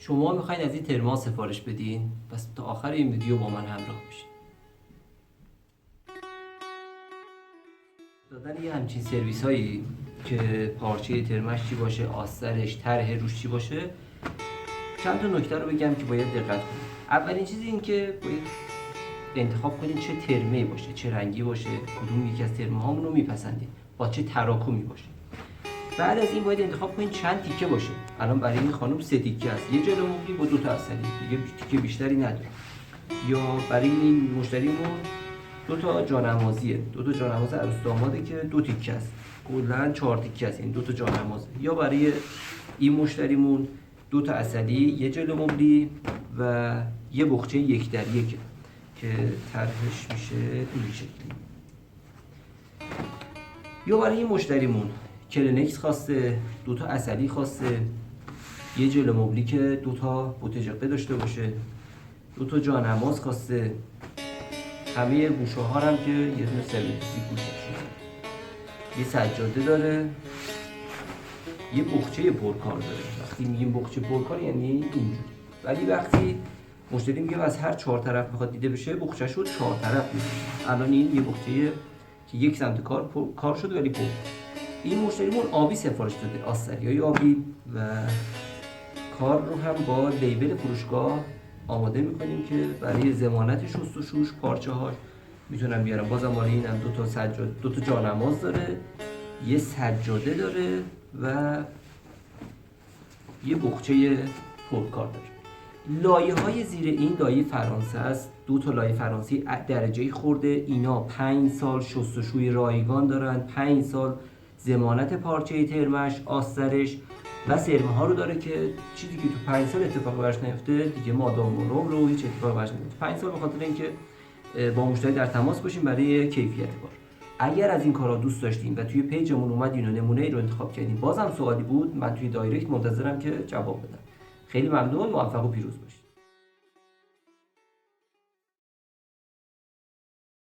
شما میخواین از این ترما سفارش بدین، پس تا آخر این ویدیو با من همراه بشین. دادن یه همچین سرویس هایی که پارچه ترمش چی باشه، آسترش، طرح روش چی باشه، چند تا نکته رو بگم که باید دقت کنید. اولین چیز این که باید انتخاب کنید چه ترمه‌ای باشه، چه رنگی باشه، کدوم یکی از ترمه هامون رو میپسندید، با چه تراکمی باشه. بعد از این باید انتخاب کنید چند تیکه باشه. الان برای این خانم 3 تیکه است، یه جلو موبلی با 2 تا عصلی، دیگه تیکه بیشتری نداره. یا برای این مشتریمون 2 تا جانمازیه، 2 تا جانماز عروس داماده که 2 تیکه است، کلا 4 تیکه است، این 2 تا جانمازه. یا برای این مشتریمون 2 تا عصلی، یه جلو موبلی و یه بخچه 1:1 که طرحش میشه این شکلی. یا برای این مشتریمون کلنکس خواسته، 2 تا عسلی خواسته، یه جلو موبلی که 2 تا بوتجقه داشته باشه، 2 تا جانماز خواسته، همه گوشه ها هم که یه دونه سرمتیسی گوشه شده، یه سجاده داره، یه بخچه پرکار داره. وقتی میگیم بخچه پرکار یعنی اینجوری، ولی وقتی مشتری میگه از هر 4 طرف بخواد دیده بشه، بخچه شد 4 طرف میشه. الان این یه بخچه که یک سمت کار شده ولی پر. این مشتریمون آبی سفارش داده، آستریای آبی، و کار رو هم با لیبل فروشگاه آماده میکنیم که برای ضمانت شست و شوش پارچه هاش میتونم بیارم. بازم مال این هم 2 تا جانماز داره، یه سجاده داره و یه بخچه پرکار داره. لایه های زیر این لایه فرانسه است، 2 تا لایه فرانسه درجه خورده. اینا 5 سال شستشوی رایگان دارن، 5 سال ضمانت پارچه ترمش، آسترش و سرمه ها رو داره که چیزی که تو 5 سال اتفاق براش نیفته دیگه مادام العمر رو هیچ اتفاق براش نمیفته. 5 سال به خاطر اینکه با مشتری در تماس باشیم برای کیفیت کار. اگر از این کارا دوست داشتین و توی پیجمون اومدین و نمونه‌ای رو انتخاب کردین، بازم سوالی بود، من توی دایرکت منتظرم که جواب بدم. خیلی ممنون، موفق و پیروز باشید.